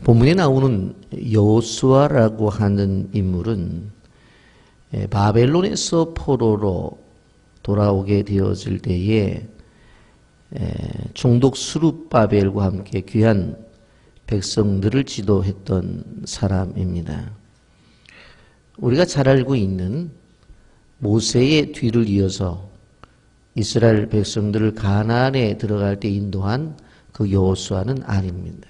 본문에 나오는 여호수아라고 하는 인물은 바벨론에서 포로로 돌아오게 되어질 때에 총독 스룹바벨과 함께 귀한 백성들을 지도했던 사람입니다. 우리가 잘 알고 있는 모세의 뒤를 이어서 이스라엘 백성들을 가나안에 들어갈 때 인도한 그 여호수아는 아닙니다.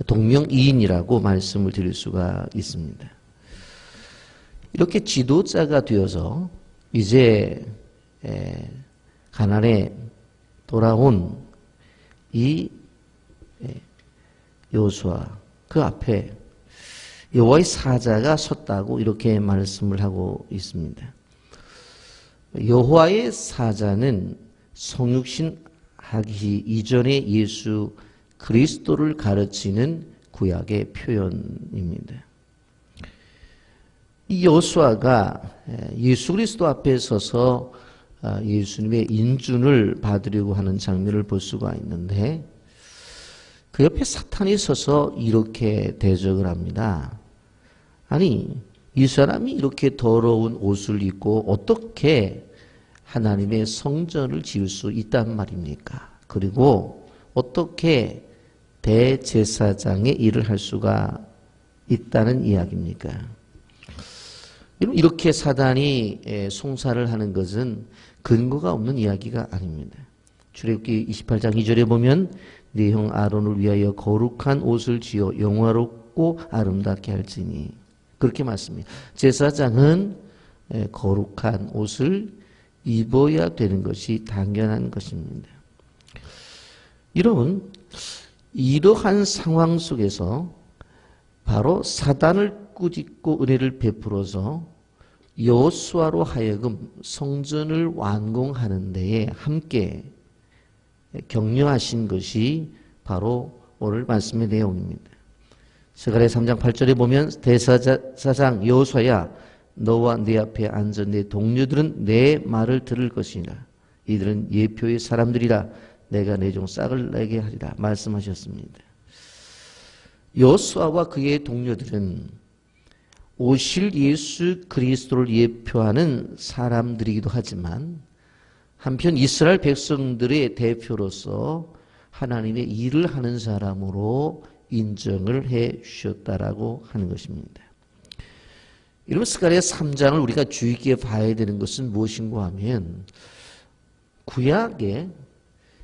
동명이인이라고 말씀을 드릴 수가 있습니다. 이렇게 지도자가 되어서 이제 가나안에 돌아온 이 여호수아, 그 앞에 여호와의 사자가 섰다고 이렇게 말씀을 하고 있습니다. 여호와의 사자는 성육신 하기 이전에 예수 그리스도를 가르치는 구약의 표현입니다. 이 여호수아가 예수 그리스도 앞에 서서 예수님의 인준을 받으려고 하는 장면을 볼 수가 있는데, 그 옆에 사탄이 서서 이렇게 대적을 합니다. 아니, 이 사람이 이렇게 더러운 옷을 입고 어떻게 하나님의 성전을 지을 수 있단 말입니까? 그리고 어떻게 대제사장의 일을 할 수가 있다는 이야기입니까? 이렇게 사단이 송사를 하는 것은 근거가 없는 이야기가 아닙니다. 출애굽기 28장 2절에 보면 네 형 아론을 위하여 거룩한 옷을 지어 영화롭고 아름답게 할지니, 그렇게 말씀합니다. 제사장은 거룩한 옷을 입어야 되는 것이 당연한 것입니다. 이러한 상황 속에서 바로 사단을 꾸짖고 은혜를 베풀어서 여호수아로 하여금 성전을 완공하는 데에 함께 격려하신 것이 바로 오늘 말씀의 내용입니다. 스가랴 3장 8절에 보면 대제사장 여호수아야, 너와 내 앞에 앉은 내 동료들은 내 말을 들을 것이니라. 이들은 예표의 사람들이라. 내가 내 종 싹을 내게 하리라 말씀하셨습니다. 여호수아와 그의 동료들은 오실 예수 그리스도를 예표하는 사람들이기도 하지만, 한편 이스라엘 백성들의 대표로서 하나님의 일을 하는 사람으로 인정을 해 주셨다라고 하는 것입니다. 이러면 스가랴 3장을 우리가 주의 깊게 봐야 되는 것은 무엇인가 하면, 구약의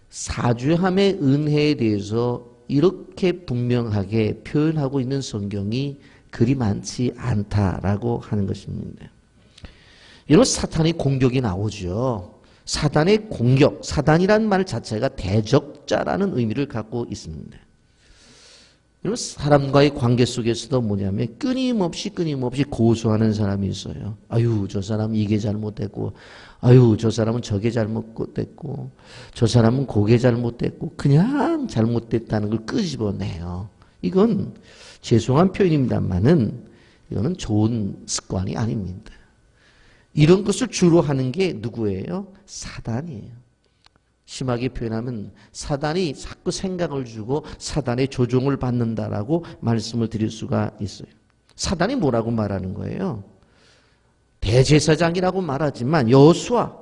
사죄함의 은혜에 대해서 이렇게 분명하게 표현하고 있는 성경이 그리 많지 않다라고 하는 것입니다. 이런 사탄의 공격이 나오죠. 사단의 공격, 사단이라는 말 자체가 대적자라는 의미를 갖고 있습니다. 이런 사람과의 관계 속에서도 뭐냐면 끊임없이 고소하는 사람이 있어요. 아유, 저 사람은 이게 잘못됐고, 아유, 저 사람은 저게 잘못됐고, 저 사람은 그게 잘못됐고, 그냥 잘못됐다는 걸 끄집어내요. 이건 죄송한 표현입니다만은 이거는 좋은 습관이 아닙니다. 이런 것을 주로 하는 게 누구예요? 사단이에요. 심하게 표현하면 사단이 자꾸 생각을 주고 사단의 조종을 받는다라고 말씀을 드릴 수가 있어요. 사단이 뭐라고 말하는 거예요? 대제사장이라고 말하지만 여호수아,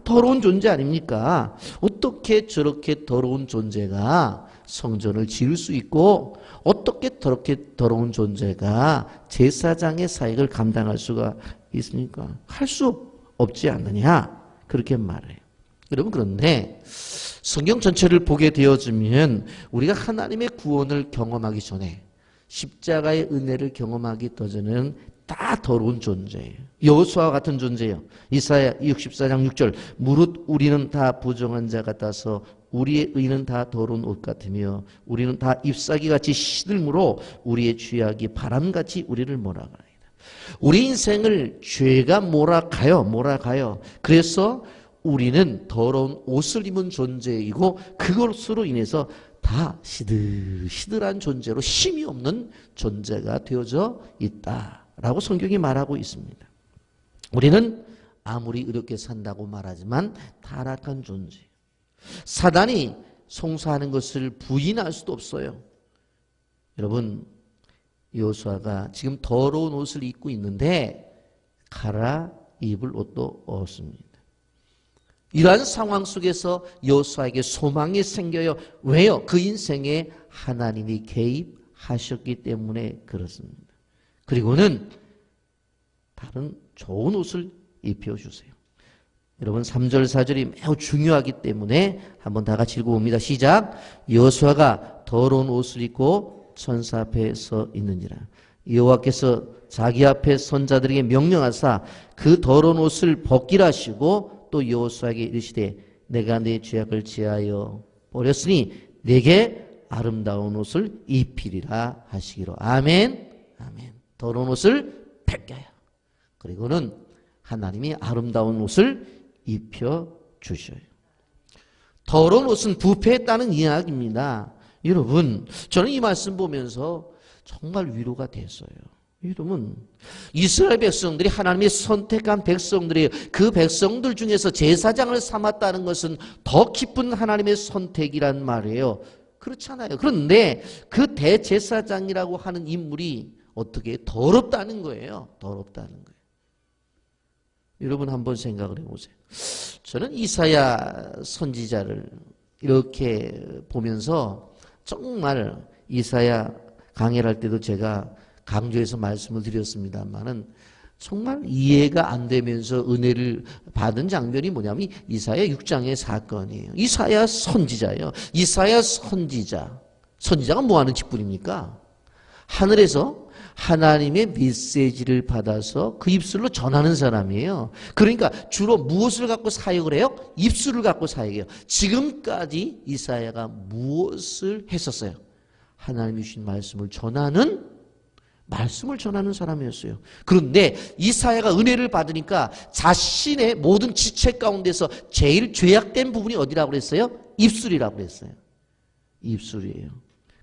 더러운 존재 아닙니까? 어떻게 저렇게 더러운 존재가 성전을 지을 수 있고, 어떻게 저렇게 더러운 존재가 제사장의 사역을 감당할 수가 있습니까? 할 수 없지 않느냐, 그렇게 말해요. 여러분, 그런데 성경 전체를 보게 되어지면 우리가 하나님의 구원을 경험하기 전에 십자가의 은혜를 경험하기 전에는 다 더러운 존재예요. 여호수아와 같은 존재예요. 이사야 64장 6절, 무릇 우리는 다 부정한 자 같아서 우리의 의는 다 더러운 옷 같으며 우리는 다 잎사귀같이 시들므로 우리의 죄악이 바람같이 우리를 몰아가나이다. 우리 인생을 죄가 몰아가요. 그래서 우리는 더러운 옷을 입은 존재이고, 그것으로 인해서 다 시들시들한 존재로 힘이 없는 존재가 되어져 있다라고 성경이 말하고 있습니다. 우리는 아무리 이렇게 산다고 말하지만 타락한 존재. 사단이 송사하는 것을 부인할 수도 없어요. 여러분, 여호수아가 지금 더러운 옷을 입고 있는데 갈아입을 옷도 없습니다. 이러한 상황 속에서 여호수아에게 소망이 생겨요. 왜요? 그 인생에 하나님이 개입하셨기 때문에 그렇습니다. 그리고는 다른 좋은 옷을 입혀주세요. 여러분 3절 4절이 매우 중요하기 때문에 한번 다 같이 읽어봅니다. 시작. 여호수아가 더러운 옷을 입고 천사 앞에 서 있느니라. 여호와께서 자기 앞에 선자들에게 명령하사 그 더러운 옷을 벗기라 하시고 또 여호수아에게 이르시되 내가 내 죄악을 제하여 버렸으니 내게 아름다운 옷을 입히리라 하시기로. 아멘. 아멘. 더러운 옷을 벗겨요. 그리고는 하나님이 아름다운 옷을 입혀 주셔요. 더러운 옷은 부패했다는 이야기입니다. 여러분, 저는 이 말씀 보면서 정말 위로가 됐어요. 여러분, 이스라엘 백성들이 하나님의 선택한 백성들이에요. 그 백성들 중에서 제사장을 삼았다는 것은 더 깊은 하나님의 선택이란 말이에요. 그렇잖아요. 그런데 그 대제사장이라고 하는 인물이 어떻게 더럽다는 거예요. 더럽다는 거예요. 여러분 한번 생각을 해보세요. 저는 이사야 선지자를 이렇게 보면서 정말 이사야 강해를 할 때도 제가 강조해서 말씀을 드렸습니다만은 정말 이해가 안 되면서 은혜를 받은 장면이 뭐냐면 이사야 6장의 사건이에요. 이사야 선지자예요. 이사야 선지자. 선지자가 뭐 하는 직분입니까? 하늘에서 하나님의 메시지를 받아서 그 입술로 전하는 사람이에요. 그러니까 주로 무엇을 갖고 사역을 해요? 입술을 갖고 사역해요. 지금까지 이사야가 무엇을 했었어요? 하나님이 주신 말씀을 전하는 사람이었어요. 그런데 이사야가 은혜를 받으니까 자신의 모든 지체 가운데서 제일 죄악된 부분이 어디라고 그랬어요? 입술이라고 그랬어요. 입술이에요.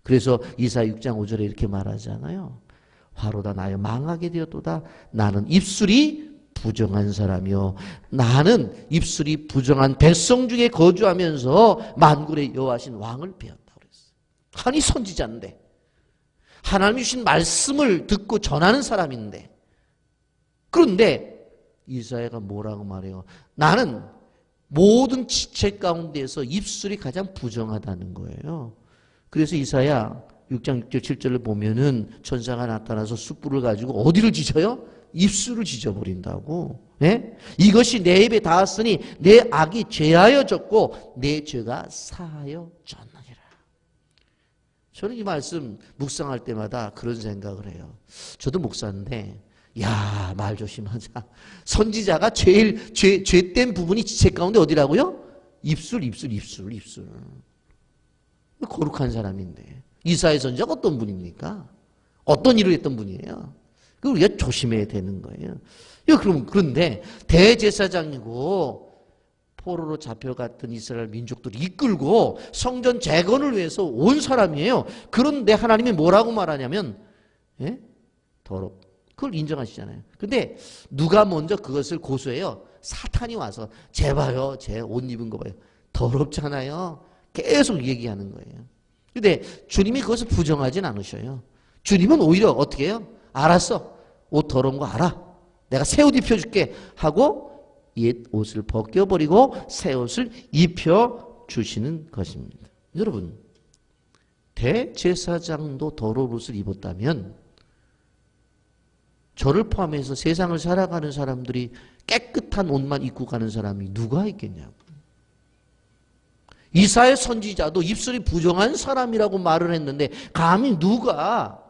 그래서 이사야 6장 5절에 이렇게 말하잖아요. 화로다 나여 망하게 되었도다. 나는 입술이 부정한 사람이요 나는 입술이 부정한 백성 중에 거주하면서 만군의 여호와신 왕을 배웠다고 그랬어요. 아니 선지자인데 하나님이 주신 말씀을 듣고 전하는 사람인데, 그런데 이사야가 뭐라고 말해요? 나는 모든 지체 가운데서 입술이 가장 부정하다는 거예요. 그래서 이사야 6장 6절 7절을 보면은 천사가 나타나서 숯불을 가지고 어디를 지져요? 입술을 지져버린다고. 네? 이것이 내 입에 닿았으니 내 악이 죄하여 졌고 내 죄가 사하여 졌느니라. 저는 이 말씀 묵상할 때마다 그런 생각을 해요. 저도 목사인데 야, 말 조심하자. 선지자가 제일 죄된 부분이 지체 가운데 어디라고요? 입술. 거룩한 사람인데 이사야 선지자가 어떤 분입니까? 어떤 일을 했던 분이에요? 그걸 우리가 조심해야 되는 거예요. 그런데 대제사장이고 포로로 잡혀갔던 이스라엘 민족들을 이끌고 성전 재건을 위해서 온 사람이에요. 그런데 하나님이 뭐라고 말하냐면 더럽. 그걸 인정하시잖아요. 근데 누가 먼저 그것을 고소해요? 사탄이 와서 제봐요. 제 옷 입은 거 봐요. 더럽잖아요. 계속 얘기하는 거예요. 근데 주님이 그것을 부정하진 않으셔요. 주님은 오히려 어떻게 해요? 알았어. 옷 더러운 거 알아. 내가 새 옷 입혀줄게 하고 옛 옷을 벗겨버리고 새 옷을 입혀주시는 것입니다. 여러분, 대제사장도 더러운 옷을 입었다면 저를 포함해서 세상을 살아가는 사람들이 깨끗한 옷만 입고 가는 사람이 누가 있겠냐고. 이사야 선지자도 입술이 부정한 사람이라고 말을 했는데 감히 누가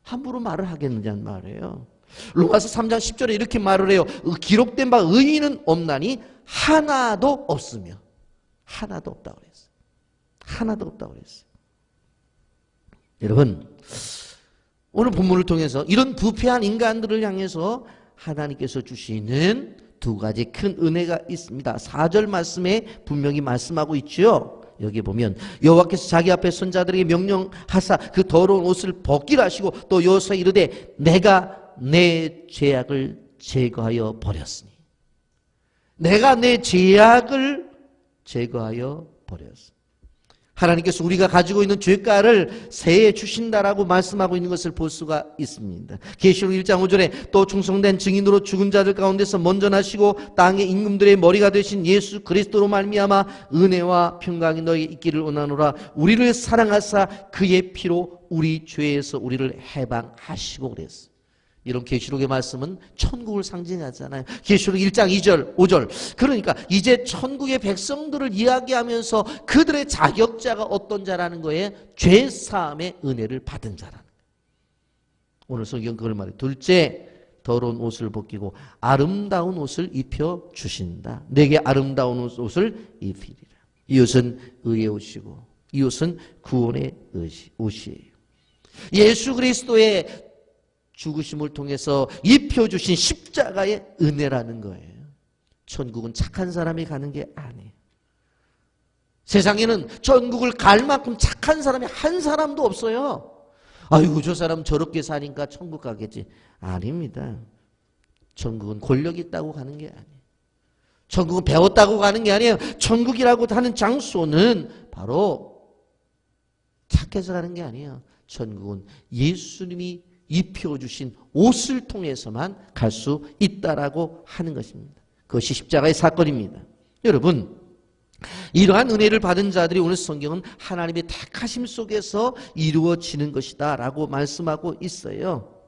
함부로 말을 하겠느냐는 말이에요. 로마서 3장 10절에 이렇게 말을 해요. 기록된 바 의인은 없나니 하나도 없으며. 하나도 없다고 그랬어요. 하나도 없다고 그랬어요. 여러분, 오늘 본문을 통해서 이런 부패한 인간들을 향해서 하나님께서 주시는 두 가지 큰 은혜가 있습니다. 4절 말씀에 분명히 말씀하고 있죠. 여기 보면 여호와께서 자기 앞에 선자들에게 명령하사 그 더러운 옷을 벗기라 하시고 또 여호수아에 이르되 내가 내 죄악을 제거하여 버렸으니. 내가 내 죄악을 제거하여 버렸으니. 하나님께서 우리가 가지고 있는 죄가를 세해 주신다라고 말씀하고 있는 것을 볼 수가 있습니다. 계시록 1장 5절에 또 충성된 증인으로 죽은 자들 가운데서 먼저 나시고 땅의 임금들의 머리가 되신 예수 그리스도로 말미암아 은혜와 평강이 너희에게 있기를 원하노라. 우리를 사랑하사 그의 피로 우리 죄에서 우리를 해방하시고 그랬어요. 이런 계시록의 말씀은 천국을 상징하잖아요. 계시록 1장 2절 5절. 그러니까 이제 천국의 백성들을 이야기하면서 그들의 자격자가 어떤 자라는 거에 죄사함의 은혜를 받은 자라는 거예요. 오늘 성경 그걸 말해요. 둘째, 더러운 옷을 벗기고 아름다운 옷을 입혀주신다. 내게 아름다운 옷을 입히리라. 이 옷은 의의 옷이고 이 옷은 구원의 옷이에요. 예수 그리스도의 죽으심을 통해서 입혀주신 십자가의 은혜라는 거예요. 천국은 착한 사람이 가는 게 아니에요. 세상에는 천국을 갈 만큼 착한 사람이 한 사람도 없어요. 아이고 저 사람 저렇게 사니까 천국 가겠지. 아닙니다. 천국은 권력 있다고 가는 게 아니에요. 천국은 배웠다고 가는 게 아니에요. 천국이라고 하는 장소는 바로 착해서 가는 게 아니에요. 천국은 예수님이 입혀주신 옷을 통해서만 갈 수 있다라고 하는 것입니다. 그것이 십자가의 사건입니다. 여러분, 이러한 은혜를 받은 자들이 오늘 성경은 하나님의 택하심 속에서 이루어지는 것이다 라고 말씀하고 있어요.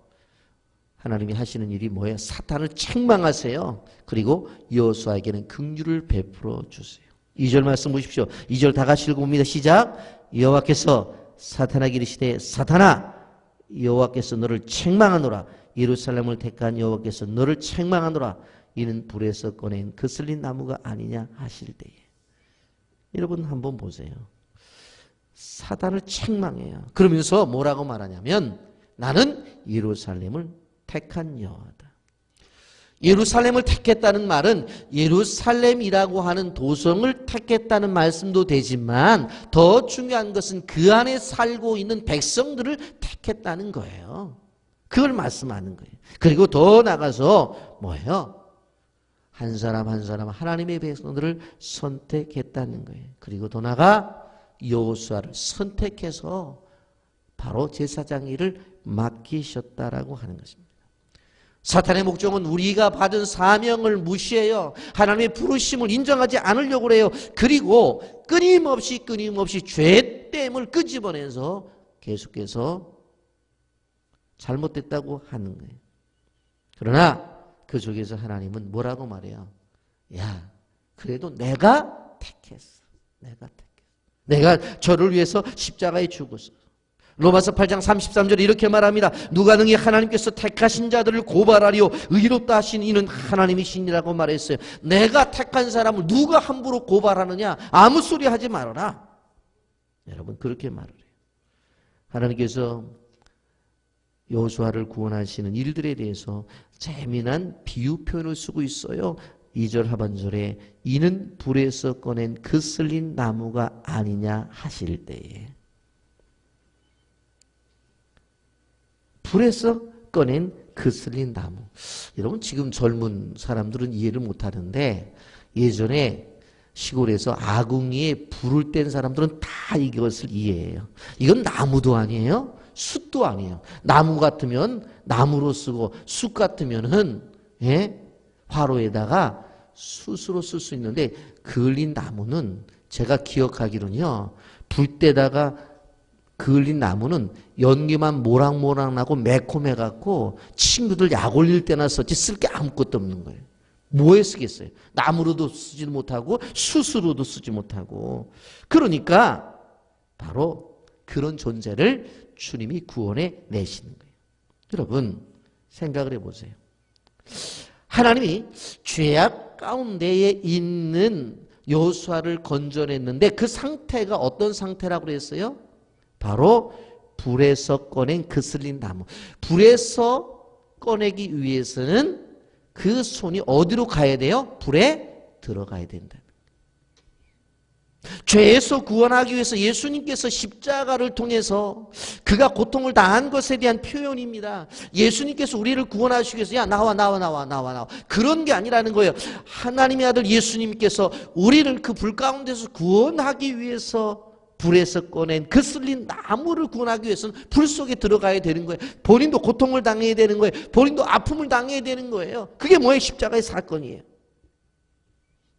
하나님이 하시는 일이 뭐예요? 사탄을 책망하세요. 그리고 여호수아에게는 긍휼을 베풀어 주세요. 2절 말씀 보십시오. 2절 다 같이 읽어봅니다. 시작. 여호와께서 사탄에게 이르시되 사탄아 여호와께서 너를 책망하노라. 예루살렘을 택한 여호와께서 너를 책망하노라. 이는 불에서 꺼낸 거슬린 나무가 아니냐 하실 때에. 여러분 한번 보세요. 사탄을 책망해요. 그러면서 뭐라고 말하냐면 나는 예루살렘을 택한 여호와다. 예루살렘을 택했다는 말은 예루살렘이라고 하는 도성을 택했다는 말씀도 되지만 더 중요한 것은 그 안에 살고 있는 백성들을 택했다는 거예요. 그걸 말씀하는 거예요. 그리고 더 나가서 뭐예요? 한 사람 한 사람 하나님의 백성들을 선택했다는 거예요. 그리고 더 나가 여호수아를 선택해서 바로 제사장 일을 맡기셨다라고 하는 것입니다. 사탄의 목적은 우리가 받은 사명을 무시해요. 하나님의 부르심을 인정하지 않으려고 해요. 그리고 끊임없이 죄됨을 끄집어내서 계속해서 잘못됐다고 하는 거예요. 그러나 그 속에서 하나님은 뭐라고 말해요? 야, 그래도 내가 택했어. 내가 저를 위해서 십자가에 죽었어. 로마서 8장 33절에 이렇게 말합니다. 누가 능히 하나님께서 택하신 자들을 고발하리요 의롭다 하신 이는 하나님이시니라고 말했어요. 내가 택한 사람을 누가 함부로 고발하느냐? 아무 소리 하지 말아라. 여러분 그렇게 말을 해요. 하나님께서 여호수아를 구원하시는 일들에 대해서 재미난 비유 표현을 쓰고 있어요. 2절 하반절에 이는 불에서 꺼낸 거슬린 나무가 아니냐 하실 때에. 불에서 꺼낸 거슬린 나무. 여러분 지금 젊은 사람들은 이해를 못하는데 예전에 시골에서 아궁이에 불을 뗀 사람들은 다 이것을 이해해요. 이건 나무도 아니에요. 숯도 아니에요. 나무 같으면 나무로 쓰고 숯 같으면은 화로에다가 숯으로 쓸 수 있는데 그을린 나무는 제가 기억하기로는요. 불 때다가 그을린 나무는 연기만 모락모락 나고 매콤해갖고 친구들 약 올릴 때나 썼지 쓸 게 아무것도 없는 거예요. 뭐에 쓰겠어요? 나무로도 쓰지 못하고 숯으로도 쓰지 못하고. 그러니까 바로 그런 존재를 주님이 구원해 내시는 거예요. 여러분 생각을 해보세요. 하나님이 죄악 가운데에 있는 여호수아를 건져냈는데 그 상태가 어떤 상태라고 그랬어요? 바로 불에서 꺼낸 거슬린 나무. 불에서 꺼내기 위해서는 그 손이 어디로 가야 돼요? 불에 들어가야 된다. 죄에서 구원하기 위해서 예수님께서 십자가를 통해서 그가 고통을 당한 것에 대한 표현입니다. 예수님께서 우리를 구원하시기 위해서 야 나와 그런 게 아니라는 거예요. 하나님의 아들 예수님께서 우리를 그 불 가운데서 구원하기 위해서 불에서 꺼낸 거슬린 나무를 구원하기 위해서는 불 속에 들어가야 되는 거예요. 본인도 고통을 당해야 되는 거예요. 본인도 아픔을 당해야 되는 거예요. 그게 뭐예요? 십자가의 사건이에요.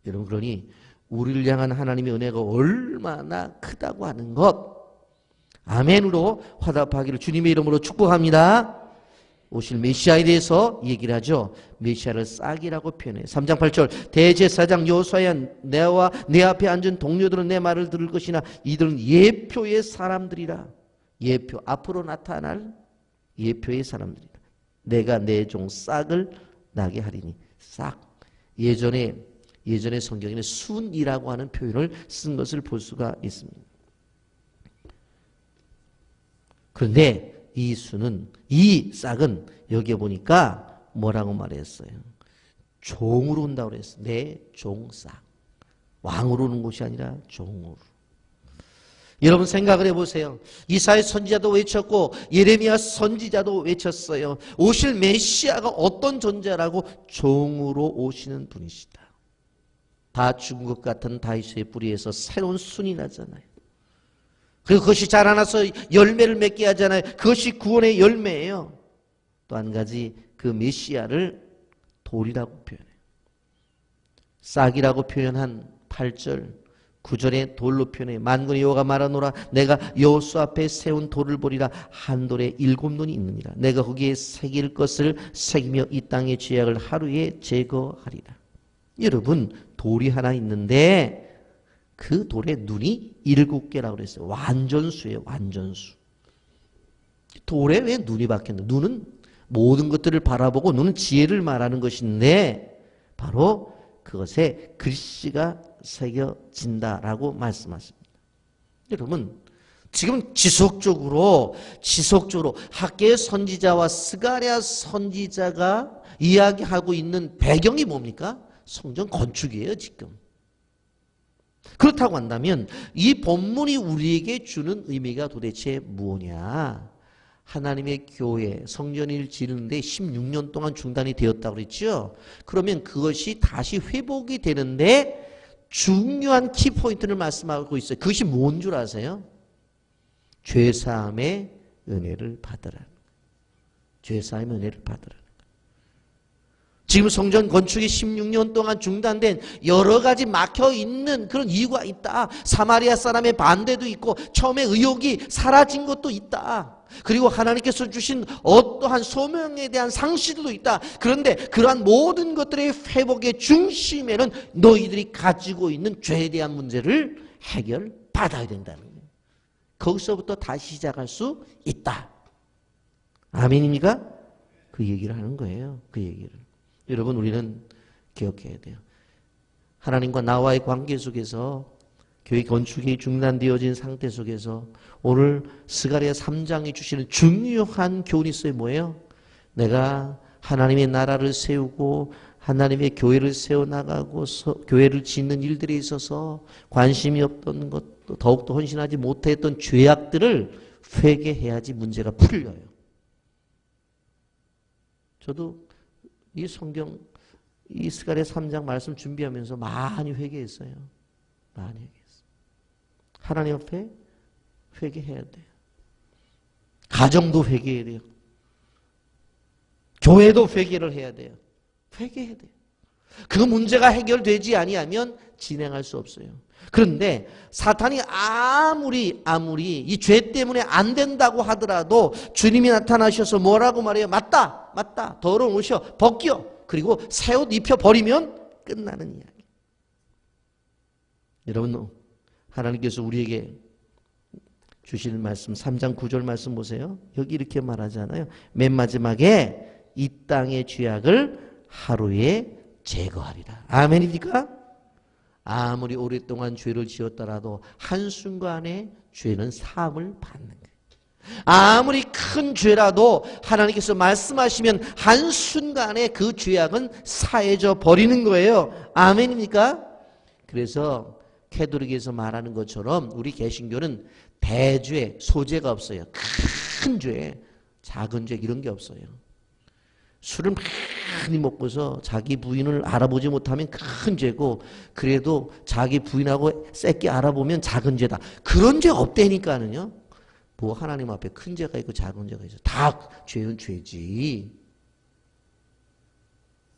여러분, 그러니 우리를 향한 하나님의 은혜가 얼마나 크다고 하는 것, 아멘으로 화답하기를 주님의 이름으로 축복합니다. 오실 메시아에 대해서 얘기를 하죠. 메시아를 싹이라고 표현해요. 3장 8절 대제사장 여호수아야, 내와 내 앞에 앉은 동료들은 내 말을 들을 것이나 이들은 예표의 사람들이라. 예표, 앞으로 나타날 예표의 사람들이라. 내가 내 종 싹을 나게 하리니. 싹, 예전에 성경에는 순이라고 하는 표현을 쓴 것을 볼 수가 있습니다. 그런데 이 수는, 이 싹은 여기에 보니까 뭐라고 말했어요? 종으로 온다고 그랬어요. 내 종싹. 왕으로 오는 것이 아니라 종으로. 여러분 생각을 해보세요. 이사야 선지자도 외쳤고 예레미야 선지자도 외쳤어요. 오실 메시아가 어떤 존재라고? 종으로 오시는 분이시다. 다 죽은 것 같은 다윗의 뿌리에서 새로운 순이 나잖아요. 그리고 그것이 자라나서 열매를 맺게 하잖아요. 그것이 구원의 열매예요. 또 한 가지, 그 메시아를 돌이라고 표현해요. 싹이라고 표현한 8절, 9절에 돌로 표현해요. 만군의 여호와가 말하노라, 내가 여호수 앞에 세운 돌을 보리라. 한 돌에 7눈이 있느니라. 내가 거기에 새길 것을 새기며 이 땅의 죄악을 하루에 제거하리라. 여러분, 돌이 하나 있는데 그 돌의 눈이 7개라고 그랬어요. 완전수예요. 완전수. 돌에 왜 눈이 박혔나? 눈은 모든 것들을 바라보고, 눈은 지혜를 말하는 것인데 바로 그것에 글씨가 새겨진다라고 말씀하십니다. 여러분, 지금 지속적으로 학개의 선지자와 스가랴 선지자가 이야기하고 있는 배경이 뭡니까? 성전 건축이에요, 지금. 그렇다고 한다면 이 본문이 우리에게 주는 의미가 도대체 무엇이냐? 하나님의 교회, 성전을 지르는데 16년 동안 중단이 되었다고 그랬죠? 그러면 그것이 다시 회복이 되는데 중요한 키포인트를 말씀하고 있어요. 그것이 뭔 줄 아세요? 죄사함의 은혜를 받으라. 죄사함의 은혜를 받으라. 지금 성전 건축이 16년 동안 중단된 여러 가지 막혀있는 그런 이유가 있다. 사마리아 사람의 반대도 있고 처음에 의욕이 사라진 것도 있다. 그리고 하나님께서 주신 어떠한 소명에 대한 상실도 있다. 그런데 그러한 모든 것들의 회복의 중심에는 너희들이 가지고 있는 죄에 대한 문제를 해결받아야 된다는 거예요. 거기서부터 다시 시작할 수 있다. 아멘입니까? 그 얘기를 하는 거예요. 그 얘기를. 여러분, 우리는 기억해야 돼요. 하나님과 나와의 관계 속에서, 교회 건축이 중단되어진 상태 속에서 오늘 스가랴 3장이 주시는 중요한 교훈이 있어요. 뭐예요? 내가 하나님의 나라를 세우고 하나님의 교회를 세워나가고 교회를 짓는 일들에 있어서 관심이 없던 것, 더욱더 헌신하지 못했던 죄악들을 회개해야지 문제가 풀려요. 저도 이 성경, 이 스가랴 3장 말씀 준비하면서 많이 회개했어요. 많이 회개했어요. 하나님 앞에 회개해야 돼요. 가정도 회개해야 돼요. 교회도 회개를 해야 돼요. 회개해야 돼요. 그 문제가 해결되지 아니하면 진행할 수 없어요. 그런데 사탄이 아무리 이 죄 때문에 안 된다고 하더라도 주님이 나타나셔서 뭐라고 말해요? 맞다. 더러운 옷이여 벗겨. 그리고 새 옷 입혀버리면 끝나는 이야기. 여러분, 하나님께서 우리에게 주시는 말씀 3장 9절 말씀 보세요. 여기 이렇게 말하잖아요. 맨 마지막에 이 땅의 죄악을 하루에 제거하리라. 아멘입니까? 아무리 오랫동안 죄를 지었더라도 한순간에 죄는 사함을 받는 거예요. 아무리 큰 죄라도 하나님께서 말씀하시면 한순간에 그 죄악은 사해져 버리는 거예요. 아멘입니까? 그래서 캐톨릭에서 말하는 것처럼 우리 개신교는 대죄, 소죄가 없어요. 큰 죄, 작은 죄 이런 게 없어요. 술을 많이 먹고서 자기 부인을 알아보지 못하면 큰 죄고, 그래도 자기 부인하고 새끼 알아보면 작은 죄다. 그런 죄 없다니까는요. 뭐 하나님 앞에 큰 죄가 있고 작은 죄가 있어. 다 죄는 죄지.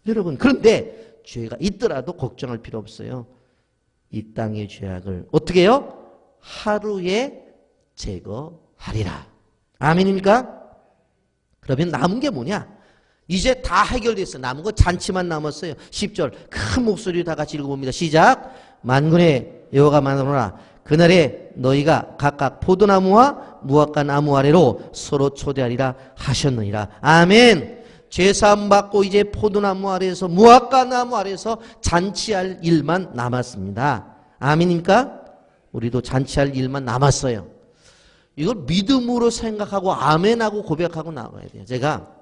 여러분, 그런데 죄가 있더라도 걱정할 필요 없어요. 이 땅의 죄악을 어떻게 해요? 하루에 제거하리라. 아멘입니까? 그러면 남은 게 뭐냐? 이제 다 해결됐어. 남은 거 잔치만 남았어요. 10절 큰 목소리로 다 같이 읽어봅니다. 시작. 만군의 여호와가 말하노라. 그날에 너희가 각각 포도나무와 무화과 나무 아래로 서로 초대하리라 하셨느니라. 아멘. 죄사함 받고 이제 포도나무 아래에서 무화과 나무 아래에서 잔치할 일만 남았습니다. 아멘입니까? 우리도 잔치할 일만 남았어요. 이걸 믿음으로 생각하고 아멘하고 고백하고 나와야 돼요. 제가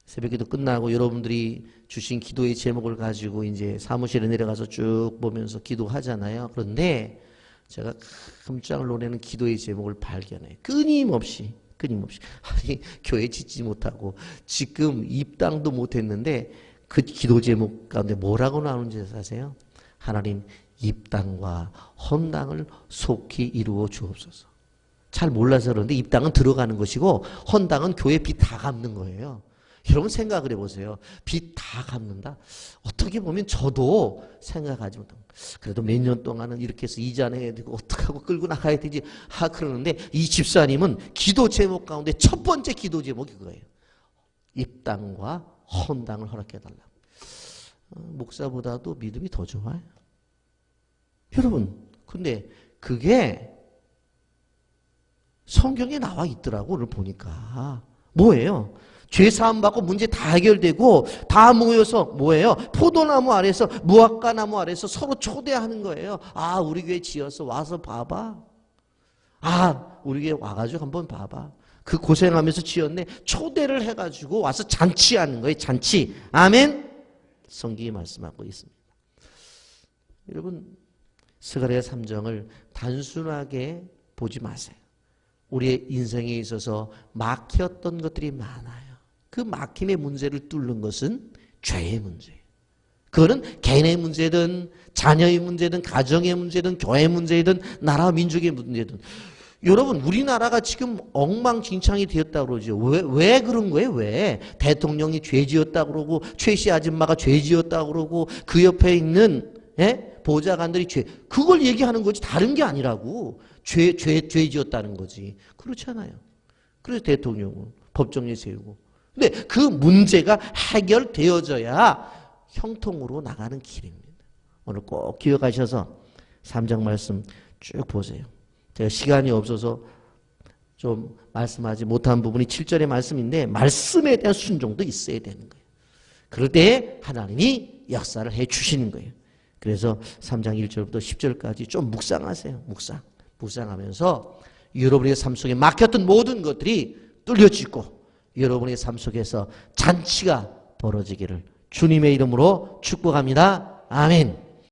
새벽기도 끝나고 여러분들이 주신 기도의 제목을 가지고 이제 사무실에 내려가서 쭉 보면서 기도하잖아요. 그런데 제가 깜짝 놀라는 기도의 제목을 발견해요. 끊임없이. 아니, 교회 짓지 못하고 지금 입당도 못했는데 그 기도 제목 가운데 뭐라고 나오는지 아세요? 하나님, 입당과 헌당을 속히 이루어 주옵소서. 잘 몰라서 그러는데 입당은 들어가는 것이고 헌당은 교회 빚 다 갚는 거예요. 여러분 생각을 해보세요. 빚 다 갚는다? 어떻게 보면 저도 생각하지 못하고, 그래도 몇 년 동안은 이렇게 해서 이자 내야 되고 어떡하고 끌고 나가야 되지 그러는데, 이 집사님은 기도 제목 가운데 첫 번째 기도 제목이 그거예요. 입당과 헌당을 허락해달라고. 목사보다도 믿음이 더 좋아요. 여러분, 근데 그게 성경에 나와 있더라고. 오늘 보니까 뭐예요? 죄사함 받고 문제 다 해결되고 다 모여서 뭐예요? 포도나무 아래서 무화과 나무 아래서 서로 초대하는 거예요. 아, 우리 교회 지어서 와서 봐봐. 아, 우리 교회 와가지고 한번 봐봐. 그 고생하면서 지었네. 초대를 해가지고 와서 잔치하는 거예요. 잔치. 아멘. 성경이 말씀하고 있습니다. 여러분, 스가랴 3장을 단순하게 보지 마세요. 우리의 인생에 있어서 막혔던 것들이 많아요. 그 막힘의 문제를 뚫는 것은 죄의 문제예요. 그거는 개인의 문제든 자녀의 문제든 가정의 문제든 교회의 문제든 나라와 민족의 문제든. 여러분, 우리나라가 지금 엉망진창이 되었다고 그러죠. 왜 그런 거예요? 왜? 대통령이 죄 지었다고 그러고 최씨 아줌마가 죄 지었다고 그러고 그 옆에 있는 보좌관들이 죄, 그걸 얘기하는 거지 다른 게 아니라고. 죄 지었다는 거지. 그렇잖아요. 그래서 대통령은 법정에 세우고. 근데 그 문제가 해결되어져야 형통으로 나가는 길입니다. 오늘 꼭 기억하셔서 3장 말씀 쭉 보세요. 제가 시간이 없어서 좀 말씀하지 못한 부분이 7절의 말씀인데, 말씀에 대한 순종도 있어야 되는 거예요. 그럴 때 하나님이 역사를 해 주시는 거예요. 그래서 3장 1절부터 10절까지 좀 묵상하세요. 묵상하면서 여러분의 삶 속에 막혔던 모든 것들이 뚫려지고 여러분의 삶 속에서 잔치가 벌어지기를 주님의 이름으로 축복합니다. 아멘.